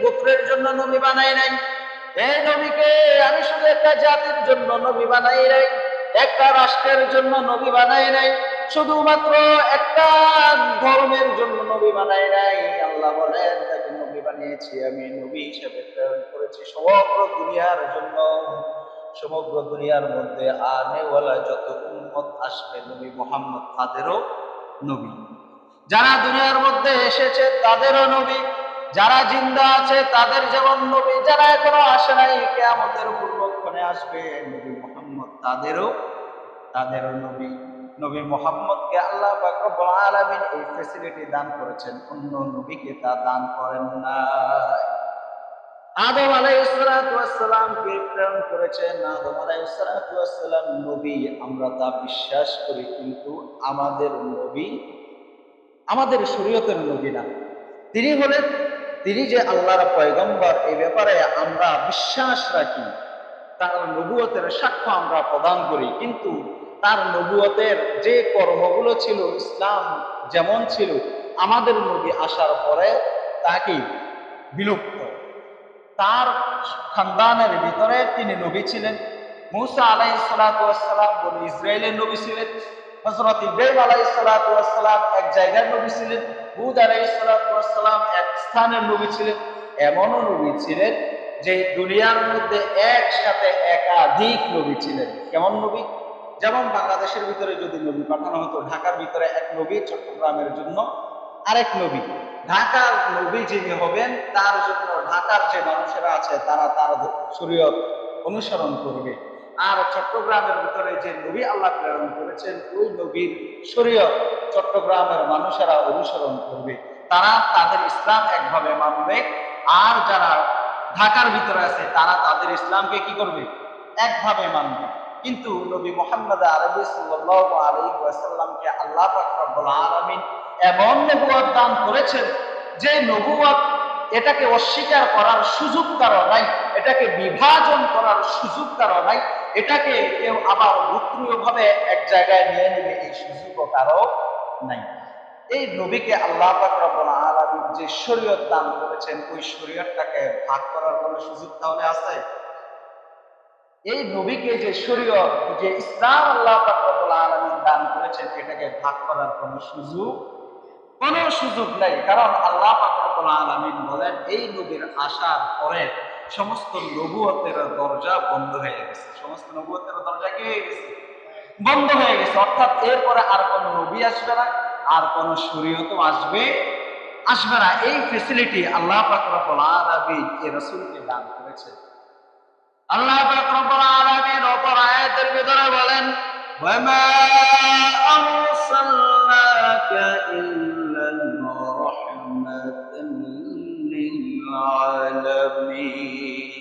গোত্রের জন্য নবী বানাই নাই। এই নবীকে আমি শুধু একটা জাতির জন্য নবী বানাই নাই, একটা রাষ্ট্রের জন্য নবী বানাই নাই, শুধুমাত্র একটা ধর্মের জন্য নবী বানাই নাই। আল্লাহ বলেন তাকে নবী বানিয়েছি আমি, নবী হিসেবে প্রেরণ করেছি সমগ্র দুনিয়ার জন্য। সমগ্র দুনিয়ার মধ্যে আনেওয়ালা যত উম্মত আসবে নবী মুহাম্মদ তাদেরও নবী, যারা দুনিয়ার মধ্যে এসেছে তাদেরও নবী, যারা জিন্দা আছে তাদের যেমন নবী, যারা এখনো আসে নাই কিয়ামতের পূর্বক্ষণে আসবে নবী মুহাম্মদ তাদেরও নবী। নবী মুহাম্মদকে আল্লাহ পাক রব্বুল আলামিন এই ফ্যাসিলিটি দান করেছেন, অন্য নবীকে তা দান করেন না। আদম আলাইহিস সালাতু ওয়াস সালামকে প্রেরণ করেছেন, আদম আলাইহিস সালাতু ওয়াস সালাম নবী, আমরা তা বিশ্বাস করি, কিন্তু আমাদের নবী আমাদের শরীয়তের নবী না। তিনি যে আল্লাহর পয়গম্বর, এই ব্যাপারে আমরা বিশ্বাস রাখি, তার নবুয়তের সাক্ষ্য আমরা প্রদান করি, কিন্তু তার নবুয়তের যে কর্মগুলো ছিল, ইসলাম যেমন ছিল, আমাদের নবী আসার পরে তা কি বিলুপ্ত। তার খানদানের ভিতরে তিনি নবী ছিলেন। মূসা আলাইহিস সালাতু ওয়াস সালাম বনি ইসরাইলের নবী ছিলেন, হযরত ইব্রাহিম আলাইহিস সালাতু ওয়াস সালাম এক জায়গার নবী ছিলেন, হুদ আলাইহিস সালাতু ওয়াস সালাম এক স্থানের নবী ছিলেন। এমনও নবী ছিলেন যে দুনিয়ার মধ্যে একসাথে একাধিক নবী ছিলেন। কেমন নবী? যেমন বাংলাদেশের ভিতরে যদি নবী পাঠানো হতো, ঢাকার ভিতরে এক নবী, চট্টগ্রামের জন্য আরেক নবী। ঢাকার নবী যিনি হবেন তার জন্য ঢাকার যে মানুষেরা আছে তারা তার শরীয়ত অনুসরণ করবে, আর চট্টগ্রামের ভিতরে যে নবী আল্লাহ প্রেরণ করেছেন ওই নবীর শরীয়ত চট্টগ্রামের মানুষেরা অনুসরণ করবে। তারা তাদের ইসলাম একভাবে মানবে, আর যারা ঢাকার ভিতরে আছে তারা তাদের ইসলামকে কি করবে? একভাবে মানবে। কিন্তু নবী মুহাম্মদ আরবি সাল্লাল্লাহু আলাইহি ওয়াসাল্লামকে আল্লাহ পাক রব্বুল আলামিন এমন নবুয়ত দান করেছেন যে নবুয়ত এটাকে অস্বীকার করার সুযোগ কারো নাই, এটাকে বিভাজন করার সুযোগ কারো নাই, এটাকে কেউ আবার গোত্রীয়ভাবে এক জায়গায় নিয়ে নেবে এই সুযোগও কারো নাই। এই নবীকে আল্লাহ পাক রব্বুল আলামিন যে শরীয়ত দান করেছেন ওই শরীয়তটাকে ভাগ করার কোনো সুযোগ তাহলে আছে? এই নবীকে যে শরীয়ত, যে ইসলাম আল্লাহ পাক রব্বুল আলামিন দান করেছেন, এটাকে ভাগ করার কোনো সুযোগ নেই। কারণ আল্লাহ পাক রব্বুল আলামিন বলেন এই নবীর আসার পরে সমস্ত নবুয়তের দরজা বন্ধ হয়ে গেছে। সমস্ত নবুয়তের দরজা কি হয়ে গেছে? বন্ধ হয়ে গেছে। অর্থাৎ এরপরে আর কোনো নবী আসবে না, আর কোনো শরীয়তও আসবে না। এই ফ্যাসিলিটি আল্লাহ পাক রব্বুল আলামিন এই রাসূলকে দান করেছেন। আল্লাহ পাক রব্বুল আলামিন অপর আয়াতের ভিতরে বলেন, ওয়ামা আরসালনাকা ইল্লা রাহমাতান লিল আলামিন।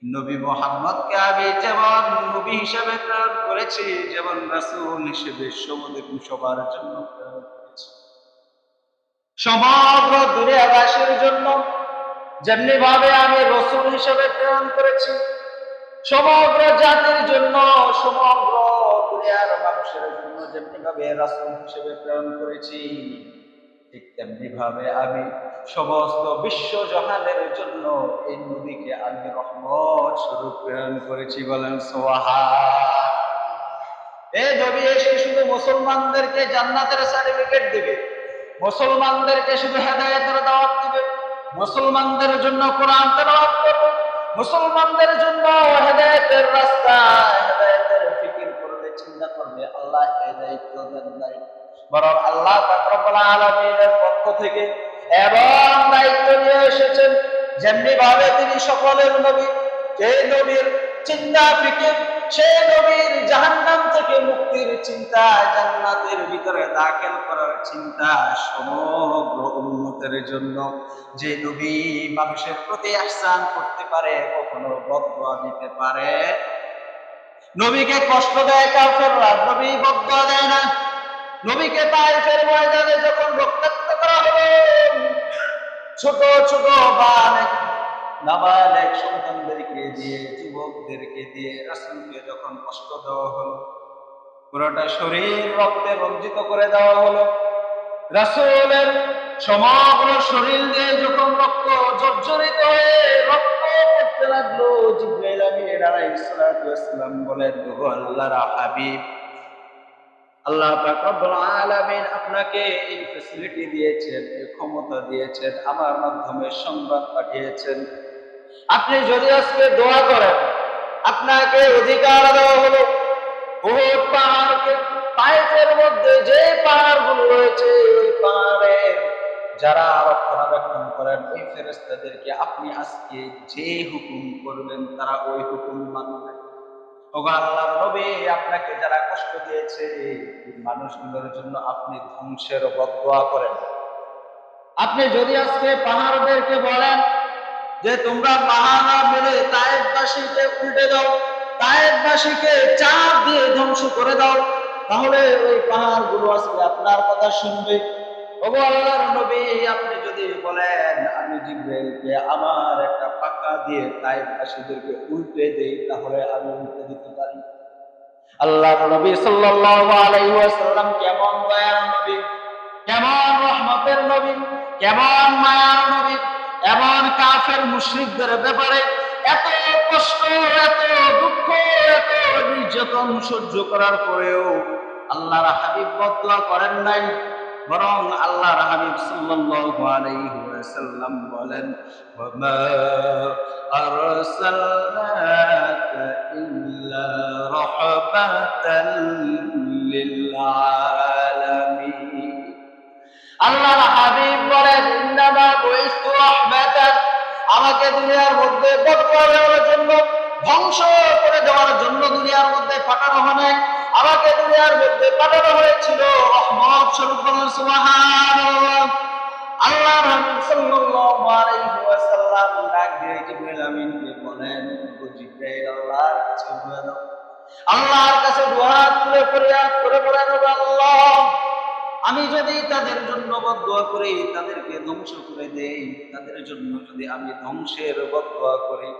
নবী মুহাম্মদকে আমি যেমন নবী হিসেবে প্রেরণ করেছি, যেমন রাসূল হিসেবে সবার জন্য প্রেরণ করেছি, সমগ্র দুনিয়াবাসীর জন্য যেমনি ভাবে আমি রাসূল হিসেবে প্রেরণ করেছি, সমগ্র জাতির জন্য, সমগ্র দুনিয়ার মানুষের জন্য যেমনি ভাবে রাসূল হিসেবে প্রেরণ করেছি, ঠিক তেমনি ভাবে আমি সমস্ত বিশ্ব জাহানের জন্য এই নবীকে আমি রহমত স্বরূপ প্রেরণ করেছি। বলেন সুবহান। এই নবী এসে শুধু মুসলমানদেরকে জান্নাতের সার্টিফিকেট দিবে, মুসলমানদেরকে শুধু হেদায়েতের দাওয়াত দিবে, মুসলমানদের জন্য কোরআন তেলাওয়াত করবে, মুসলমানদের জন্য হেদায়েতের রাস্তা, হেদায়েতের ফিকির করবে, চিন্তা করবে। আল্লাহ এই দায়িত্ব দেন নাই, বরং আল্লাহ পাক রব্বুল আলামিনের পক্ষ থেকে এবং দায়িত্ব নিয়ে এসেছেন। যেমনি ভাবে তিনি সকলের নবী, যে নবীর চিন্তা ফিকির, সে নবীর জাহান্নাম থেকে মুক্তির চিন্তা, জান্নাতের ভিতরে দাখিল করার চিন্তা সমগ্র উম্মতের জন্য। যে নবী মানুষের প্রতি ইহসান করতে পারে, কখনো বদদুয়া দিতে পারে। নবীকে কষ্ট দেয় কাফেররা, নবী বদদুয়া দেয় না। নবীকে তায়েফের ময়দানে যখন রক্তাক্ত করা হলো, ছোট ছোট নাবালেগ সন্তানদেরকে দিয়ে, যুবকদেরকে দিয়ে রাসূলকে যখন কষ্ট দেওয়া হলো, পুরোটা শরীর রক্তে রঞ্জিত করে দেওয়া হলো, রাসূলের সমগ্র শরীর দিয়ে যখন রক্ত জর্জরিত হয়ে রক্ত পড়তে লাগলো, জিবরাইল আমিন আলাইহিস সালাতু ওয়াস সালাম বলেন, ওগো আল্লাহর হাবিব, আল্লাহ পাক রব্বুল আলামিন আপনাকে এই ফ্যাসিলিটি দিয়েছেন, এই ক্ষমতা দিয়েছেন, আমার মাধ্যমে সংবাদ পাঠিয়েছেন। আপনি যদি আজকে দোয়া করেন, আপনাকে অধিকার দেওয়া হলো উহুদ পাহাড়কে, তায়েফের মধ্যে যে পাহাড়গুলো রয়েছে ওই পাহাড়ের যারা রক্ষণাবেক্ষণ করেন ওই ফেরেশতাদেরকে আপনি আজকে যে হুকুম করবেন তারা ওই হুকুম মানবে। ওগো আল্লাহর নবী, আপনাকে যারা কষ্ট দিয়েছে এই মানুষগুলোর জন্য আপনি ধ্বংসের বদদোয়া করেন। আপনি যদি আজকে পাহাড়দেরকে বলেন যে তোমরা পাহাড় মেরে তায়েফবাসীকে উল্টে দাও, তায়েফবাসীকে চাপ দিয়ে ধ্বংস করে দাও, তাহলে ওই পাহাড়গুলো আজকে আপনার কথা শুনবে। ওগো আল্লাহর নবী, আপনি যদি বলেন আমি জিবরাইলকে আমার একটা পাকা দিয়ে তায়েফবাসীদেরকে উল্টে দেই, তাহলে আমি উল্টে দিতে পারি। আল্লাহর নবী সাল্লাল্লাহু আলাইহি ওয়াসাল্লাম কেমন দয়ার নবী, কেমন রহমতের নবী, কেমন মায়ার নবী, এমন কাফের মুশরিকদের ব্যাপারে এত কষ্ট, এত দুঃখ, এত নির্যাতন সহ্য করার পরেও আল্লাহর হাবিব বদদোয়া করেন নাই, বরং আল্লাহর হাবিব সাল্লাল্লাহু আলাইহি ওয়াসাল্লাম বলেন, ওয়ামা আরসালনাকা ইল্লা রাহমাতাল লিল আলামিন। আল্লাহর হাবিব বলেন, ইন্নামা বুইস্তু রাহমাতান, আমাকে দুনিয়ার মধ্যে বদদোয়া দেওয়ার জন্য, ধ্বংস করে দেওয়ার জন্য দুনিয়ার মধ্যে পাঠানো হয় নাই, আমাকে দুনিয়ার মধ্যে পাঠানো হয়েছিল রহমত স্বরূপ। বলেন সুবহানাল্লাহ। আল্লাহর হাবিব সাল্লাল্লাহু আলাইহি ওয়াসাল্লাম ডাক দিয়ে জিবরাইল আমিনকে বলেন, ও জিবরাইল, আল্লাহর কাছে দোয়া দাও। আল্লাহর কাছে দোয়া তুলে ফরিয়াদ করে বলেন, ও আল্লাহ, আমি যদি তাদের জন্য বদদোয়া করি, তাদেরকে ধ্বংস করে দেই, তাদের জন্য যদি আমি ধ্বংসের বদদোয়া করি,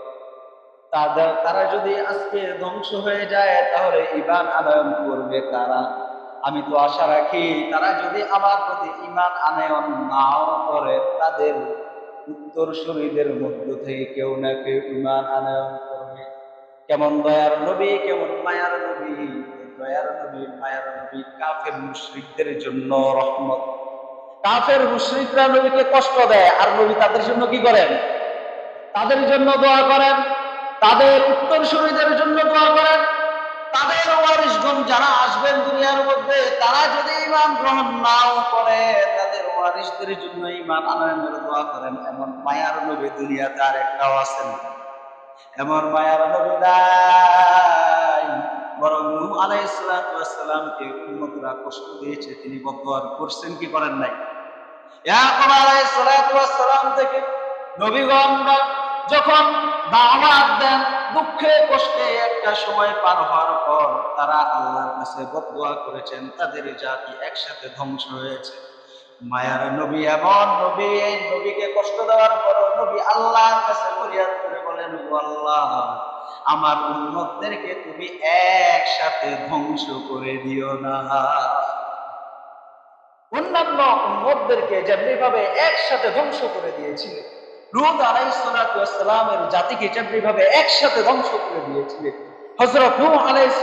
তারা যদি আজকে ধ্বংস হয়ে যায়, তাহলে ঈমান আনয়ন করবে কারা? আমি তো আশা রাখি তারা যদি আমার প্রতি ঈমান আনয়ন নাও করে, তাদের উত্তরসূরিদের মধ্য থেকে কেউ না কেউ ঈমান আনয়ন করবে। কেমন দয়ার নবী, কেমন মায়ার নবী! দয়ার নবী, মায়ার নবী কাফের মুশরিকদের জন্য রহমত। কাফের মুশরিকরা নবীকে কষ্ট দেয়, আর নবী তাদের জন্য কি করেন? তাদের জন্য দোয়া করেন, তাদের উত্তরসূরিদের জন্য দোয়া করেন, তাদের ওয়ারিসগণ যারা আসবেন দুনিয়ার মধ্যে, তারা যদি ঈমান গ্রহণ নাও করে, তাদের ওয়ারিসদের জন্য ঈমান আনয়নের দোয়া করেন। এমন মায়ার নবী দুনিয়াতে আর একটাও আছেন? এমন মায়ার নবী নাই। বরং নূহ আলাইহিস সালামকে উম্মতরা কষ্ট দিয়েছে, তিনি বদদোয়া করছেন কি করেন নাই? ইয়াকুব আলাইহিস সালাম থেকে নবীগণরা যখন দাওয়াত দেন, দুঃখে কষ্টে একটা সময় পার হওয়ার পর তারা আল্লাহর কাছে বদদোয়া করেছেন, তাদের জাতি একসাথে ধ্বংস হয়েছে। মায়ার নবী এমন নবী, এই নবীকে কষ্ট দেওয়ার পর নবী আল্লাহর কাছে ফরিয়াদ করে বলেন, ও আল্লাহ, আমার উম্মতদেরকে তুমি একসাথে ধ্বংস করে দিও না। অন্যান্য উম্মতদেরকে যেমনি ভাবে একসাথে ধ্বংস করে দিয়েছিলে, লূত আলাইহিস সালামের জাতিকে যেমনি ভাবে একসাথে ধ্বংস করে দিয়েছিলে, হযরত নূহ আলাইহিস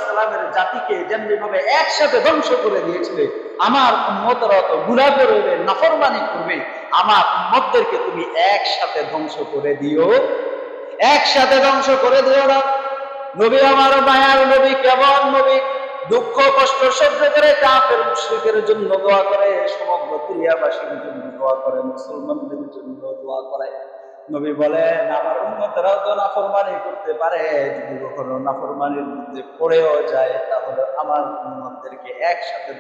সালামের জাতিকে যেমনি ভাবে একসাথে ধ্বংস করে দিয়েছিলে, আমার উম্মতরা তো গুনাহ করবে, নাফরমানি করবে, আমার উম্মতদেরকে তুমি একসাথে ধ্বংস করে দিও, একসাথে ধ্বংস করে দিও না। নবী আমার মায়ার নবী, কেমন নবী, দুঃখ কষ্ট সহ্য করে কাফের মুশরিকের জন্য দোয়া করে, সমগ্র দুনিয়াবাসীর জন্য দোয়া করে, মুসলমানদের জন্য দোয়া করে। নবী বলেন, আমার উম্মতরাও তো নাফরমানি করতে পারে, যদি কখনো নাফরমানির মধ্যে পড়েও যায়, তাহলে আমার উম্মতদেরকে একসাথে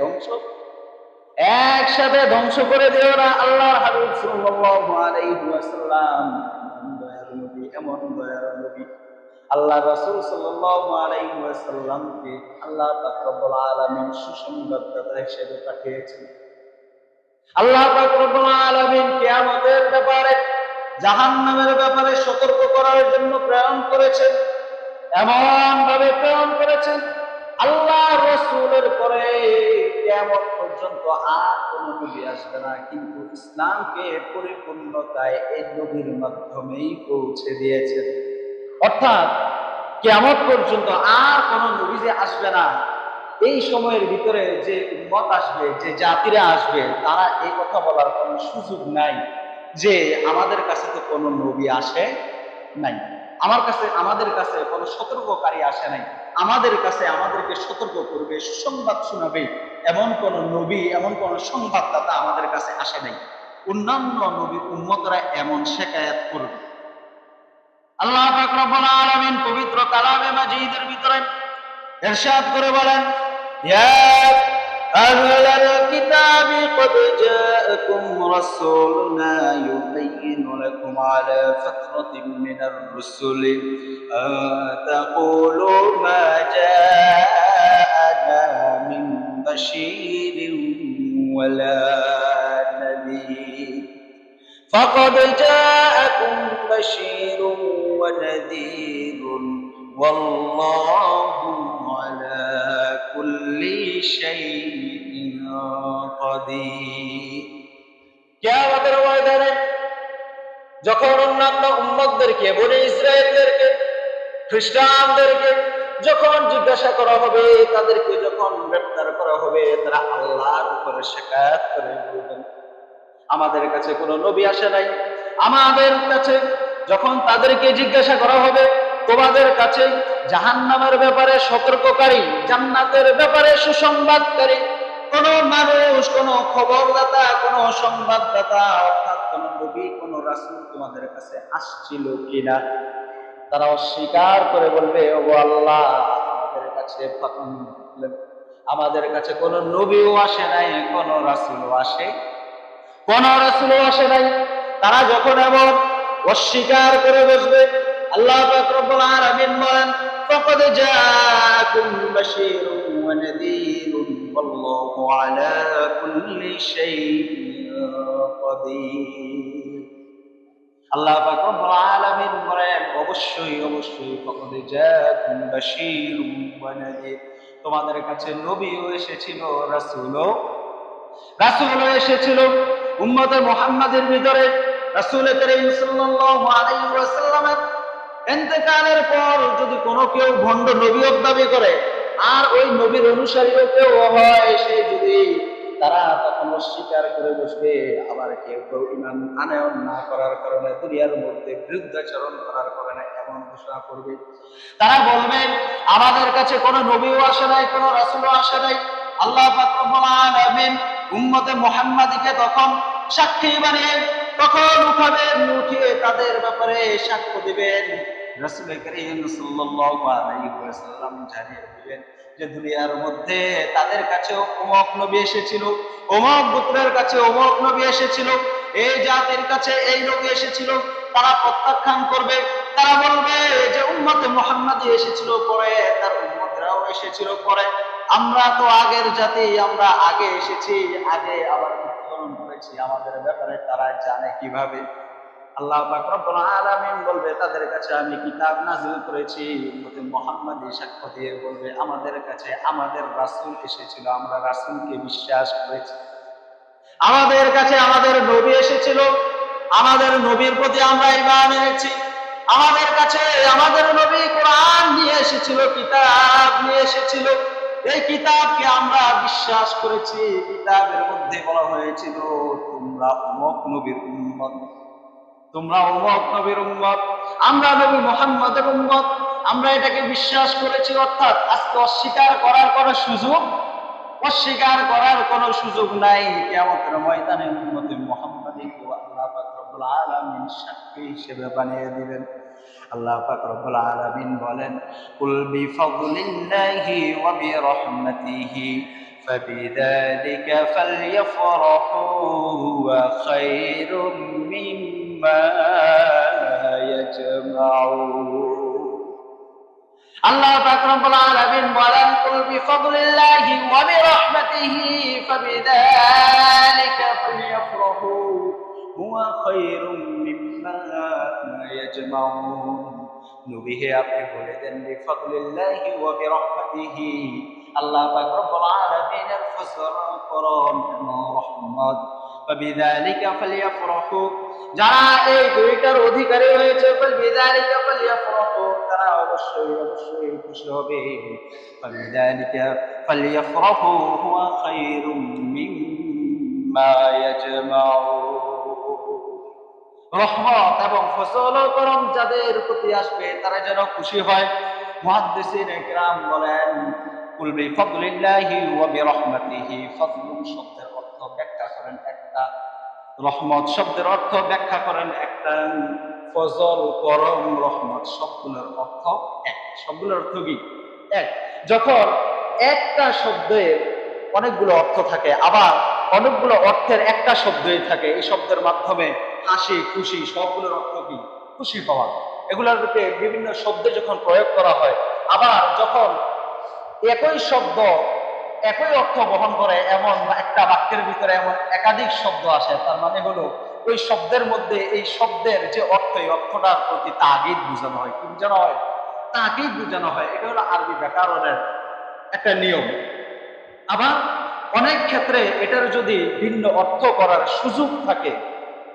ধ্বংস করে দিও না। আল্লাহর হাবিব সাল্লাল্লাহু আলাইহি ওয়াসাল্লাম এমন দয়ার নবী, এমন দয়ার নবী। আল্লাহ রাসূল সাল্লাল্লাহু আলাইহি ওয়াসাল্লামকে আল্লাহ পাক রব্বুল আলামিন সুসংবাদদাতা হিসেবে পাঠিয়েছেন। আল্লাহ পাক রব্বুল আলামিন কিয়ামতের ব্যাপারে, জাহান্নামের ব্যাপারে সতর্ক করার জন্য প্রেরণ করেছেন। এমন ভাবে প্রেরণ করেছেন আল্লাহ রাসূলের পরে কিয়ামত পর্যন্ত আর কোন নবী আসবে না, কিন্তু ইসলামকে পরিপূর্ণতায় এই নবীর মাধ্যমেই পৌঁছে দিয়েছেন। অর্থাৎ কিয়ামত পর্যন্ত আর কোন নবী যে আসবে না, এই সময়ের ভিতরে যে উম্মত আসবে, যে জাতিরা আসবে, তারা এই কথা বলার কোনো সুযোগ নাই যে আমাদের কাছে তো কোনো নবী আসে নাই, আমাদের কাছে কোনো সতর্ককারী আসে নাই, আমাদের কাছে আমাদেরকে সতর্ক করবে, সুসংবাদ শোনাবে, এমন কোন নবী, এমন কোন সংবাদদাতা আমাদের কাছে আসে নাই। অন্যান্য নবীর উম্মতরা এমন শিকায়াত করবে। আল্লাহ পাক রব্বুল আলামিন পবিত্র কালামে মাজিদের ভিতরে ইরশাদ করে বলেন, ইয়া আহলাল কিতাবি কদ জাআকুম রাসূলুনা ইউবাইয়িনু লাকুম আলা ফাতরাতিন মিনার রুসুলি আন তাকুলু মা জাআনা মিন বাশীরিন ওয়ালা নাযীর فقد جاءكم بشير ونذير والله على كل شيء قدير। কিয়ামতের ময়দানে যখন অন্যান্য উম্মতদেরকে, বনি ইসরায়েলদেরকে, খ্রিস্টানদেরকে যখন জিজ্ঞাসা করা হবে, তাদেরকে যখন গ্রেফতার করা হবে, তারা আল্লাহর উপরে শিকায়াত করে বলবেন, আমাদের কাছে কোনো নবী আসে নাই। আমাদের কাছে যখন তাদেরকে জিজ্ঞাসা করা হবে, তোমাদের কাছে জাহান্নামের ব্যাপারে সতর্ককারী, জান্নাতের ব্যাপারে সুসংবাদকারী কোন মানুষ, কোন খবরদাতা, কোন সংবাদদাতা, অর্থাৎ কোন নবী, কোন রাসূল তোমাদের কাছে আসছিল কিনা, তারা অস্বীকার করে বলবে, ও আল্লাহ, আমাদের কাছে কোন নবীও আসে নাই, কোন রাসূলও আসে নাই। তারা যখন এমন অস্বীকার করে বসবে, আল্লাহ পাক রব্বুল আলামিন বলেন, ফাকাদ জাআকুম বাশীরুন ওয়া নাযীরুন ওয়াল্লাহু আলা কুল্লি শাইইন কাদির। আল্লাহ পাক রব্বুল আলামিন বলেন, অবশ্যই ফাকাদ জাআকুম বাশীরুন ওয়া নাযীর, তোমাদের কাছে নবীও এসেছিল, রাসূলও এসেছিল। উম্মতে মুহাম্মাদের ভিতরে রাসূল করিম সাল্লাল্লাহু আলাইহি ওয়াসাল্লামের ইন্তেকালের পর যদি কোনো কেউ ভণ্ড নবীয়ত দাবি করে, আর ওই নবীর অনুসারীও কেউ হয়, সে যদি তারা তখন অস্বীকার করে বসবে, আবার কেউ ঈমান আনয়ন না করার কারণে, দুনিয়ার মধ্যে বিরুদ্ধাচরণ করার কারণে এমন ঘোষণা করবে, তারা বলবে, আমাদের কাছে কোনো নবীও আসে নাই, কোনো রাসূলও আসে নাই। আল্লাহ পাক রব্বুল আলামিন উম্মতে মুহাম্মাদীকে তখন সাক্ষী বানিয়ে তখন উঠিয়ে তাদের ব্যাপারে সাক্ষ্য দিবেন। রাসূল করিম সাল্লাল্লাহু আলাইহি ওয়াসাল্লাম জানিয়ে দিবেন যে দুনিয়ার মধ্যে তাদের কাছেও অমুক নবী এসেছিল, অমুক গোত্রের কাছে অমুক নবী এসেছিল, এই জাতির কাছে এই নবী এসেছিল। তারা প্রত্যাখ্যান করবে, তারা বলবে যে উম্মতে মুহাম্মাদী এসেছিল পরে, তার উম্মতরাও এসেছিল পরে, আমরা তো আগের জাতি, আমরা আগে এসেছি, আগে আবার মৃত্যুবরণ করেছি, আমাদের ব্যাপারে তারা জানে কিভাবে? আল্লাহ পাক রব্বুল আলামিন বলবে, তাদের কাছে আমি কিতাব নাযিল করেছি। উম্মতে মুহাম্মাদী সাক্ষ্য দিয়ে বলবে, আমাদের কাছে আমাদের রাসূল এসেছিল, আমরা রাসূলকে বিশ্বাস করেছি। আমাদের কাছে আমাদের নবী এসেছিল, আমাদের নবীর প্রতি আমরা ঈমান এনেছি। আমাদের কাছে আমাদের নবী কোরআন নিয়ে এসেছিল, কিতাব নিয়ে এসেছিল, এই কিতাবকে আমরা বিশ্বাস করেছি। কিতাবের মধ্যে বলা হয়েছিল, তোমরা অমুক নবীর উম্মত, তোমরা অমুক নবীর উম্মত, আমরা নবী মুহাম্মদের উম্মত, আমরা এটাকে বিশ্বাস করেছি। অর্থাৎ আজকে অস্বীকার করার কোনো সুযোগ নাই। কিয়ামতের ময়দানে উম্মতে মুহাম্মাদীকে আল্লাহ পাক রব্বুল আলামিন সাক্ষী হিসেবে বানিয়ে দিবেন। আল্লাহ পাক রব্বুল আলামিন বলেন, কুল বিফাদলিল্লাহি ওয়া বিরহমাতিহি ফাবিযালিকা ফালইফরাহু ওয়া খায়রুম মিম্মা ইয়াজমাউন। আল্লাহ পাক রব্বুল আলামিন বলেন, কুল বিফাদলিল্লাহি ওয়া বিরহমাতিহি ফাবিযালিকা ফালইফরাহু হুয়া খায়রুম মিম্মা ইয়াজমাউন। নবী হে, আপনি বলে দেন, বিফাদলিল্লাহি ওয়া বিরহমাতিহি, রাহমাতিহি। আল্লাহ পাক রব্বুল আলামিনের ফজল করম এবং রহমত। ফাবিযালিকা ফালইফরাহু, যারা এই দুইটার অধিকারী হয়েছে, ফাবিযালিকা ফালইফরাহু, তারা অবশ্যই অবশ্যই খুশি হবে। ফাবিযালিকা ফালইফরাহু হুয়া খায়রুম মিম্মা ইয়াজমাউন। রহমত এবং ফজল ও করম যাদের প্রতি আসবে তারা যেন খুশি হয়। মুহাদ্দিসিন ইকরাম বলেন, কুল বিফাদলিল্লাহি ওয়া বিরহমাতিহি। ফজলুন শব্দের অর্থ ব্যাখ্যা করেন একটা, রহমত শব্দের অর্থ ব্যাখ্যা করেন একটা, ফজল, করম, রহমত সবগুলোর অর্থ এক। সবগুলোর অর্থ কি? এক। যখন একটা শব্দের অনেকগুলো অর্থ থাকে, আবার অনেকগুলো অর্থের একটা শব্দই থাকে, এই শব্দের মাধ্যমে হাসি, খুশি সবগুলোর অর্থ কি? খুশি হওয়া। এগুলোর বিভিন্ন শব্দে যখন প্রয়োগ করা হয়, আবার যখন একই শব্দ একই অর্থ বহন করে এমন একটা বাক্যের ভিতরে এমন একাধিক শব্দ আসে, তার মানে হলো ওই শব্দের মধ্যে এই শব্দের যে অর্থ, এই অর্থটার প্রতি তাগিদ বোঝানো হয়। কি বোঝানো হয়? তাগিদ বোঝানো হয়। এটা হলো আরবি ব্যাকরণের একটা নিয়ম। আবার অনেক ক্ষেত্রে এটার যদি ভিন্ন অর্থ করার সুযোগ থাকে,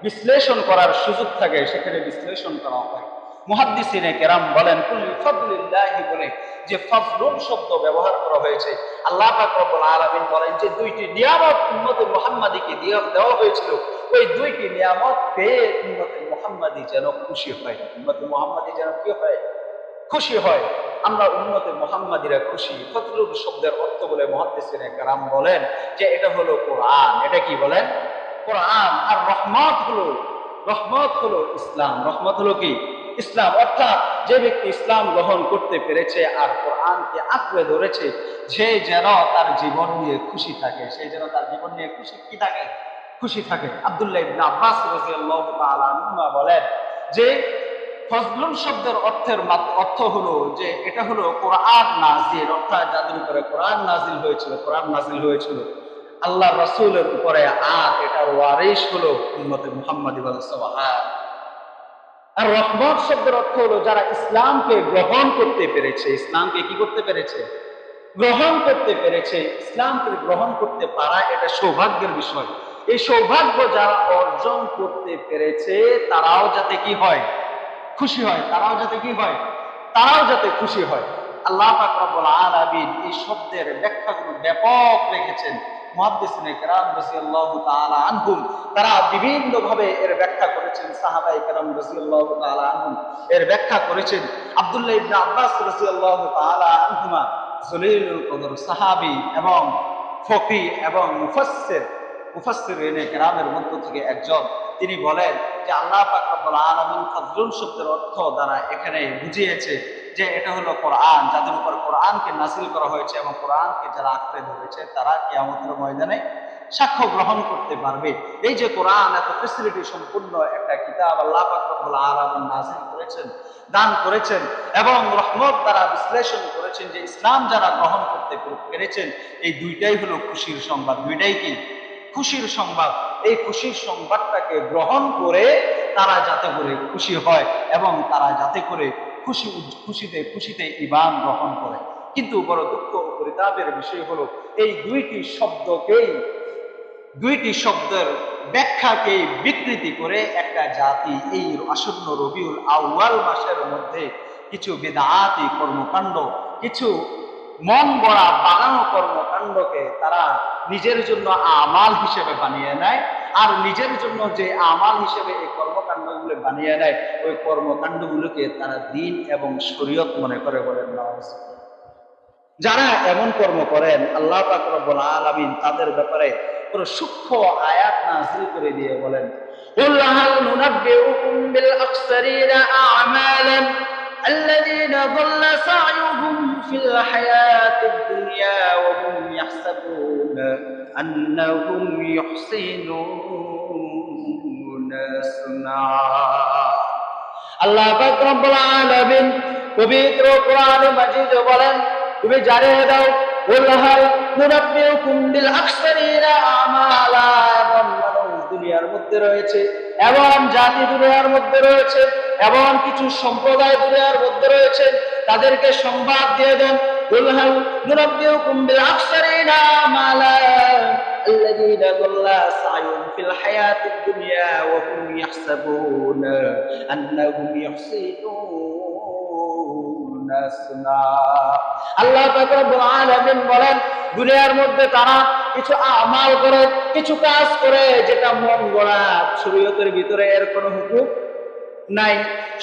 বিশ্লেষণ করার সুযোগ থাকে, সেখানে বিশ্লেষণ করা হয়। মুহাদ্দিসিনে কেরাম বলেন, কুল বিফাদলিল্লাহি বলে যে ফজলুন শব্দ ব্যবহার করা হয়েছে, আল্লাহ পাক রব্বুল আলামিন বলেন যে দুইটি নিয়ামত উম্মতে মুহাম্মাদীকে দেওয়া হয়েছিল, ওই দুইটি নিয়ামত পেয়ে উম্মতে মুহাম্মাদী যেন খুশি হয়। উম্মতে মুহাম্মাদী যেন কি হয়? খুশি হয়। আমরা উম্মতে মুহাম্মাদিরা খুশি। ফজলুন শব্দের অর্থ বলে মুহাদ্দিসিনে কেরাম বলেন যে এটা হলো কোরআন। এটা কি বলেন? কোরআন। আর রহমত হলো ইসলাম। রহমত হলো কি? ইসলাম। অর্থাৎ যে ব্যক্তি ইসলাম গ্রহণ করতে পেরেছে আর কোরআনকে আঁকড়ে ধরেছে, সে যেন তার জীবন নিয়ে খুশি থাকে, সে যেন তার জীবন নিয়ে খুশি কি থাকে? খুশি থাকে। আব্দুল্লাহ ইবনে আব্বাস রাদিয়াল্লাহু তাআলা আনহুমা বলেন যে ফজলুন শব্দের অর্থ হলো যে এটা হলো কোরআন নাজিল, অর্থাৎ যাদের উপরে কোরআন নাজিল হয়েছিল আল্লাহ রাসূলের উপরে, আর এটার ওয়ারিস হলো উম্মতে মুহাম্মাদী ওয়াল সাহাবা। আর রহমত শব্দের অর্থ হলো যারা ইসলামকে গ্রহণ করতে পেরেছে। ইসলামকে কি করতে পেরেছে? গ্রহণ করতে পেরেছে। ইসলামকে গ্রহণ করতে পারা এটা সৌভাগ্যের বিষয়। এই সৌভাগ্য যারা অর্জন করতে পেরেছে তারাও যাতে কি হয়? খুশি হয়। তারাও যাতে কি হয়? তারাও যাতে খুশি হয়। আল্লাহ পাক রব্বুল আলামিন এই শব্দের ব্যাখ্যাগুলো ব্যাপক রেখেছেন। মুহাদ্দিসিনে কেরাম রাদিয়াল্লাহু তাআলা আনহুম তারা বিভিন্ন ভাবে এর ব্যাখ্যা করেছেন। সাহাবায়ে কেরাম রাদিয়াল্লাহু তাআলা আনহুম এর ব্যাখ্যা করেছেন। আব্দুল্লাহ ইবনে আব্বাস রাদিয়াল্লাহু তাআলা আনহুমা জলিলুল কদর সাহাবী এবং ফকিহ এবং মুফাসসিরিনে কেরামের মধ্য থেকে একজন, তিনি বলেন যে আল্লাহ পাক রব্বুল আলামিন ফজলুন শব্দের অর্থ দ্বারা এখানে বুঝিয়েছে যে এটা হলো কোরআন, যাদের উপর কোরআনকে নাযিল করা হয়েছে এবং কোরআনকে যারা আঁকড়ে ধরেছে তারা কিয়ামতের ময়দানে সাক্ষ্য গ্রহণ করতে পারবে। এই যে কোরআন এত ফ্যাসিলিটি সম্পূর্ণ একটা কিতাব আল্লাহ পাক রব্বুল আলামিন নাযিল করেছেন, দান করেছেন এবং রহমত দ্বারা বিশ্লেষণ করেছেন যে ইসলাম যারা গ্রহণ করতে পেরেছেন, এই দুইটাই হলো খুশির সংবাদ। দুইটাই কি? খুশির সংবাদ। এই খুশির সংবাদটাকে গ্রহণ করে তারা যাতে করে খুশি হয় এবং তারা যাতে করে খুশিতে ঈমান গ্রহণ করে। কিন্তু বড় দুঃখ ও পরিতাপের বিষয় হলো এই দুইটি শব্দের ব্যাখ্যাকে বিকৃতি করে একটা জাতি এই আসন্ন রবিউল আউয়াল মাসের মধ্যে কিছু বিদআতি কর্মকাণ্ড, কিছু মন গড়া বানানো কর্মকাণ্ডকে তারা নিজের জন্য আমাল হিসেবে বানিয়ে নেয়। আর নিজের জন্য যে আমাল হিসেবে এই কর্মকাণ্ডগুলো বানিয়ে নেয়, ওই কর্মকাণ্ডগুলোকে তারা দ্বীন এবং শরীয়ত মনে করে। বলেন নাউজুবিল্লাহ। যারা এমন কর্ম করেন আল্লাহ পাক রব্বুল আলামিন তাদের ব্যাপারে পুরো সূক্ষ্ম আয়াত নাযিল করে দিয়ে বলেন, কুল হাল নুনাব্বিউকুম বিল আখসারিনা আ'মালান الذين ضل سعيهم في الحياة الدنيا وهم يحسبون أنهم يحسنون صنعا। আল্লাহ পাক রব্বুল আলামিন পবিত্র কোরআন মাজিদে বলেন, তুমি জানিয়ে দাও, ওয়াল্লাহি নুনাব্বিউকুম বিল আখসারিনা আমালা, এবং মানুষ দুনিয়ার মধ্যে রয়েছে এবং জাতি দুনিয়ার মধ্যে রয়েছে এবং কিছু সম্প্রদায় দুনিয়ার মধ্যে রয়েছে, তাদেরকে সংবাদ দিয়ে দেন কুল হাল নুনাব্বিউকুম বিল আকসারিনা আমালা الذين ضل سعيهم في الحياة الدنيا وهم يحسبون أنهم يحسنون صنعا আল্লাহ পাক রব্বুল আলামিন বলেন দুনিয়ার মধ্যে তারা কিছু আমাল করে কিছু কাজ করে যেটা মন গড়া শরীয়তের ভিতরে এর কোনো হুকুম নাই,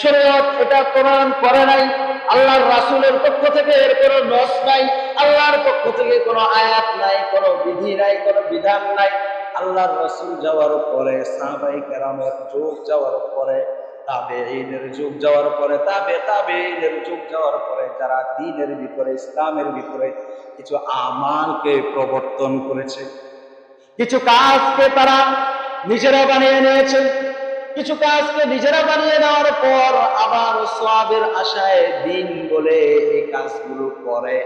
শরীয়ত এটা প্রমাণ করে নাই, আল্লাহর রাসূলের পক্ষ থেকে এর কোনো নস নাই, আল্লাহর পক্ষ থেকে কোনো আয়াত নাই, কোনো বিধি নাই, কোনো বিধান নাই। আল্লাহর রাসূল যাওয়ার পরে সাহাবায়ে কেরামের যুগ যাওয়ার পরে তাবেঈনের যুগ যাওয়ার পরে তাবেঈনের যুগ যাওয়ার পরে যারা দ্বীনের ভিতরে ইসলামের ভিতরে কিছু আমালকে প্রবর্তন করেছে, কিছু কাজকে তারা নিজেরা বানিয়ে নিয়েছে, কিছু কাজকে নিজেরা বানিয়ে নেওয়ার পর আবার সওয়াবের আশায় দিন বলে এই কাজগুলো করে।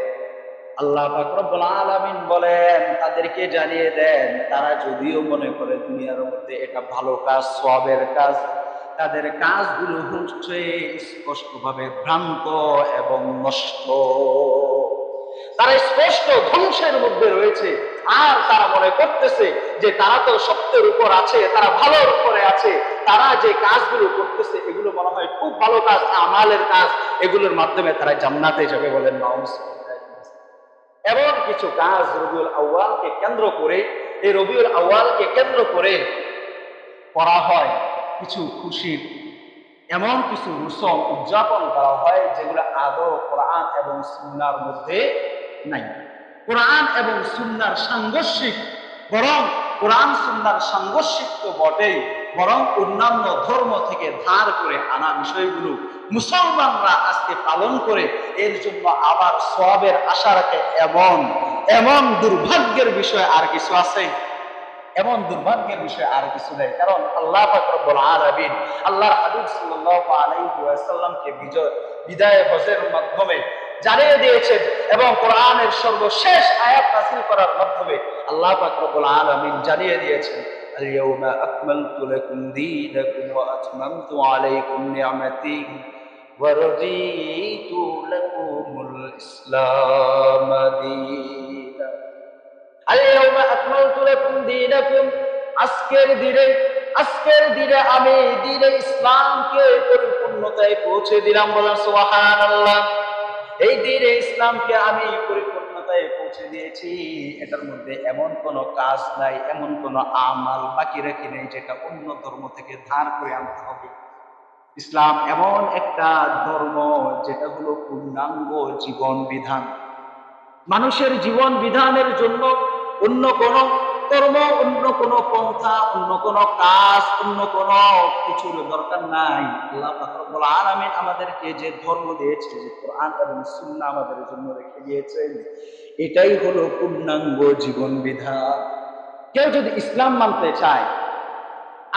আল্লাহ পাক রব্বুল আলামিন বলেন তাদেরকে জানিয়ে দেন তারা যদিও মনে করে দুনিয়ার মধ্যে এটা ভালো কাজ সওয়াবের কাজ, তাদের কাজগুলো হচ্ছে স্পষ্টভাবে ভ্রান্ত এবং নষ্ট। তারা স্পষ্ট ধ্বংসের মধ্যে রয়েছে আর তারা মনে করতেছে যে তারা তো সত্যের উপর আছে, তারা ভালোর উপরে আছে, তারা যে কাজগুলো করতেছে এগুলো মনে হয় খুব ভালো কাজ, আমালের কাজ, এগুলোর মাধ্যমে তারা জান্নাতে যাবে। বলেন নাউজুবিল্লাহ। এমন কিছু কাজ রবিউল আউয়ালকে কেন্দ্র করে, এই রবিউল আউয়ালকে কেন্দ্র করে করা হয় কিছু খুশির, এমন কিছু রুসম উদযাপন করা হয় যেগুলো আদৌ কোরআন এবং সুন্নাহর মধ্যে নাই। কোরআন এবং সুন্নাহর সাংঘর্ষিক, বরং কোরআন সুন্নাহর সাংঘর্ষিক তো বটেই, বরং অন্যান্য ধর্ম থেকে ধার করে আনা বিষয়গুলো মুসলমানরা আজকে পালন করে এর জন্য আবার সওয়াবের আশা রাখে। এমন দুর্ভাগ্যের বিষয় আর কিছু আছে? এমন দুর্ভাগ্যের বিষয় আর কিছু নেই। কারণ আল্লাহ পাক রব্বুল আলামিন আল্লাহর হাবিব সাল্লাল্লাহু আলাইহি ওয়াসাল্লামকে বিদায় হজের মাধ্যমে জানিয়ে দিয়েছেন এবং কোরআনের সর্বশেষ আয়াত নাযিল করার মাধ্যমে আল্লাহ পাক রব্বুল আলামিন জানিয়ে দিয়েছেন আল-ইয়াওমা আকমালতু লাকুম দীনাকুম ওয়া আতমামতু আলাইকুম নি'মাতি ওয়া রাদিতু লাকুমুল ইসলাম দীনা। আল-ইয়াওমা আকমালতু লাকুম দীনাকুম, আজকের দিনে আমি দ্বীনে ইসলামকে পরিপূর্ণতায় পৌঁছে দিলাম। বলেন সুবহানাল্লাহ। এই দ্বীনে ইসলামকে আমি পরিপূর্ণতায় পৌঁছে দিয়েছি, এটার মধ্যে এমন কোন কাজ নাই, এমন কোন আমাল বাকি রাখি নেই যেটা অন্য ধর্ম থেকে ধার করে আনতে হবে। ইসলাম এমন একটা ধর্ম যেটা হলো পূর্ণাঙ্গ জীবন বিধান। মানুষের জীবন বিধানের জন্য অন্য কোন কর্ম, অন্য কোন পন্থা, অন্য কোন কাজ, অন্য কোন কিছুর দরকার নাই। আল্লাহ পাক রব্বুল আলামিন আমাদেরকে যে ধর্ম দিয়েছে, যে কোরআন এবং সুন্নাহ আমাদের জন্য রেখে দিয়েছেন, এটাই হলো পূর্ণাঙ্গ জীবন বিধান। কেউ যদি ইসলাম মানতে চায়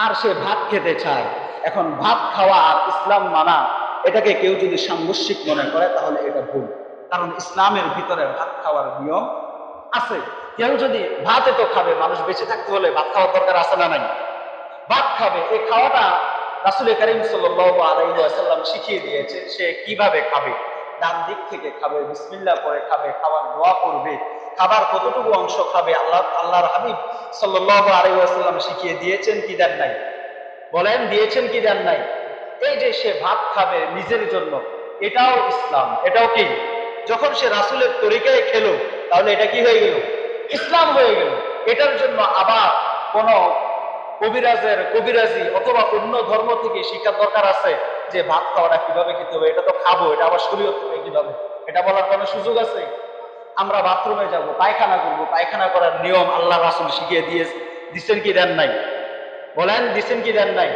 আর সে ভাত খেতে চায়, এখন ভাত খাওয়া আর ইসলাম মানা এটাকে কেউ যদি সাংঘর্ষিক মনে করে তাহলে এটা ভুল। কারণ ইসলামের ভিতরে ভাত খাওয়ার নিয়ম আছে। কেউ যদি ভাতে তো খাবে, মানুষ বেঁচে থাকতে হলে ভাত খাওয়ার দরকার আছে না নাই? ভাত খাবে, এই খাওয়াটা রাসূল কারীম সাল্লাল্লাহু আলাইহি ওয়াসাল্লাম শিখিয়ে দিয়েছে। সে কিভাবে খাবে? ডান দিক থেকে খাবে, বিসমিল্লাহ পরে খাবে, খাবার দোয়া করবে। খাবার কতটুকু অংশ খাবে আল্লাহর হাবিব সাল্লাল্লাহু আলাইহি ওয়াসাল্লাম শিখিয়ে দিয়েছেন কি দেন নাই? বলেন দিয়েছেন কি দেন নাই? এই যে সে ভাত খাবে নিজের জন্য, এটাও ইসলাম। এটাও কি? যখন সে রাসূলের তরিকায় খেলো তাহলে এটা কি হয়ে গেল? ইসলাম হয়ে গেল। এটার জন্য আবার কোন কবিরাজি অথবা অন্য ধর্ম থেকে শিক্ষার দরকার আছে যে ভাত খাওয়াটা কিভাবে খেতে হবে? এটা তো খাবো, এটা আবার শরীয়ত থেকে কিভাবে, এটা বলার কোনো সুযোগ আছে? আমরা বাথরুমে যাব, পায়খানা করবো, পায়খানা করার নিয়ম আল্লাহ রাসূল শিখিয়ে দিচ্ছেন কি দেন নাই? বলেন দিচ্ছেন কি দেন নাই?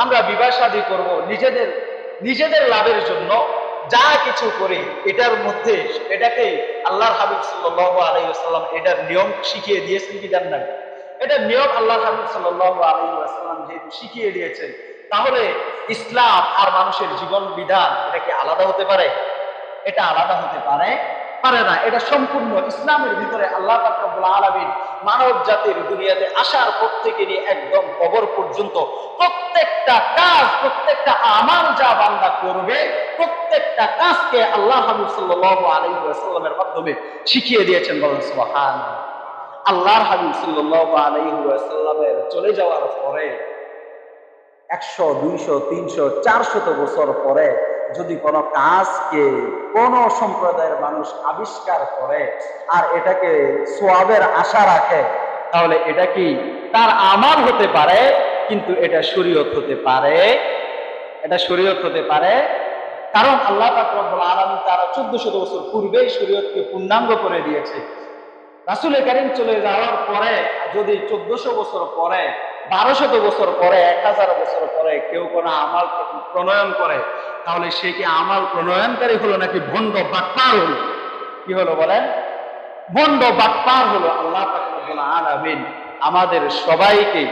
আমরা বিবাহ শাদী করবো, নিজেদের লাভের জন্য যা কিছু করি এটার মধ্যে এটাকে আল্লাহর হাবিব সাল্লাল্লাহু আলাইহি ওয়াসাল্লাম এটার নিয়ম শিখিয়ে দিয়েছেন কি দেন নাই? এটা নিয়ম আল্লাহর হাবিব সাল্লাল্লাহু আলাইহি ওয়াসাল্লাম যেহেতু শিখিয়ে দিয়েছেন, তাহলে ইসলাম আর মানুষের জীবন বিধান এটা কি আলাদা হতে পারে? এটা আলাদা হতে পারে পারে না। এটা সম্পূর্ণ ইসলামের ভিতরে আল্লাহ পাক রব্বুল আলামিন মানব জাতির দুনিয়াতে আসার পর থেকে নিয়ে একদম কবর পর্যন্ত প্রত্যেকটা কাজ, প্রত্যেকটা আমাল যা বান্দা করবে, প্রত্যেকটা কাজকে আল্লাহ হাবিব সাল্লাল্লাহু আলাইহি ওয়াসাল্লামের মাধ্যমে শিখিয়ে দিয়েছেন। বলেন সুবহানাল্লাহ। আল্লাহর হাবিব সাল্লাল্লাহু আলাইহি ওয়াসাল্লামের চলে যাওয়ার পরে 100, 200, 300, 400 বছর পরে যদি কোনো কাজকে কোন সম্প্রদায়ের মানুষ আবিষ্কার করে আর এটাকে সোয়াবের আশা রাখে, তাহলে এটা কি তার আমাল হতে পারে, কিন্তু এটা শরীয়ত হতে পারে, এটা শরীয়ত হতে পারে। কারণ আল্লাহ পাক রব্বুল আলামিন তারা 1400 বছর পূর্বেই শরীয়তকে পূর্ণাঙ্গ করে দিয়েছে। রাসূল কারীম চলে যাওয়ার পরে যদি 1400 বছর পরে, 1200 বছর পরে, 1000 বছর পরে কেউ কোনো আমাল প্রণয়ন করে, তাহলে সে কি আমাল প্রণয়নকারী হলো নাকি ভণ্ড বাটপার হলো? কি হলো বলেন? ভণ্ড বাটপার হলো। আল্লাহ পাক রব্বুল আলামিন আমাদের সবাইকে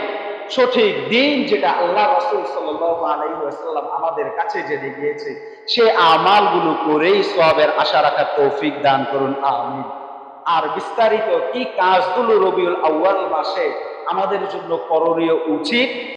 সঠিক দিন, যেটা আল্লাহ রাসূল সাল্লাল্লাহু আলাইহি ওয়াসাল্লাম আমাদের কাছে জেনে গিয়েছে, সে আমালগুলো করেই সওয়াবের আশা রাখার তৌফিক দান করুন, আমিন। আর বিস্তারিত কি কাজগুলো রবিউল আউয়াল মাসে আমাদের জন্য করণীয় উচিত,